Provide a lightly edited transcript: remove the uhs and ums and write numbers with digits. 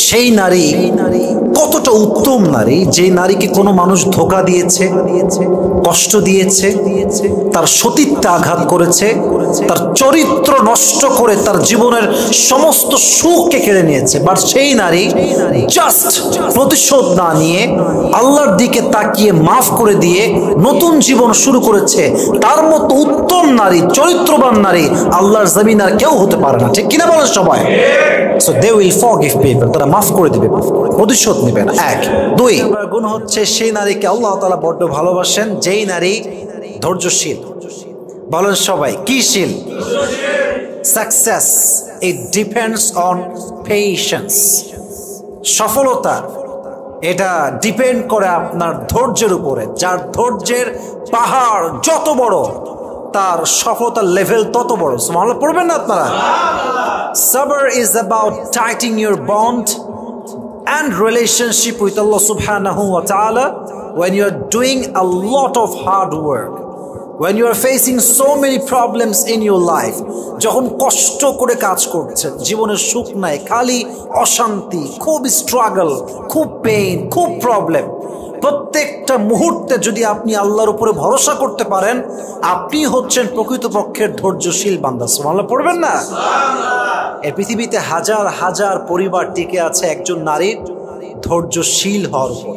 সেই নারী কতটা উত্তম নারী, যে নারীকে কোনো মানুষ ধোঁকা দিয়েছে, কষ্ট দিয়েছে, তার সতীত্বে আঘাত করেছে, তার চরিত্র নষ্ট করে তার জীবনের সমস্ত সুখকে কেড়ে নিয়েছে, বাট সেই নারী জাস্ট প্রতিশোধ না নিয়ে আল্লাহর দিকে তাকিয়ে মাফ করে দিয়ে নতুন জীবন শুরু করেছে। তার মতো উত্তম নারী, চরিত্রবান নারী আল্লাহর জমিন আর কেউ হতে পারে না, ঠিক কিনা বলেন সবাই? So they will forgive people, তারা মাফ করে দিবে, প্রতিশোধ নেবে না। এক। দুই নম্বর গুণ হচ্ছে সেই নারীকে আল্লাহ তাআলা বড্ড ভালোবাসেন যেই নারী ধৈর্যশীল। বলেন সবাই, কি শীল? Success it depends on patience. সফলতা এটা ডিপেন্ড করে আপনার ধৈর্যের উপরে। যার ধৈর্যের পাহাড় যত বড়, তার সফলতার লেভেল তত বড়। সুবহানাল্লাহ পড়বেন না আপনারা? Sabr is about tightening your bond and relationship with Allah subhanahu wa ta'ala when you are doing a lot of hard work, when you are facing so many problems in your life, যখন কষ্ট করে কাজ করছেন, জীবনের সুখ নাই, খালি অশান্তি, খুব স্ট্রাগল, খুব পেইন, খুব প্রবলেম, প্রত্যেকটা মুহূর্তে যদি আপনি আল্লাহর উপরে ভরসা করতে পারেন, আপনি হচ্ছেন প্রকৃতপক্ষের ধৈর্যশীল বান্দা। সুবহানাল্লাহ পড়বেন না? এই পৃথিবীতে হাজার হাজার পরিবার টিকে আছে একজন নারীর ধৈর্যশীল হওয়ার উপর।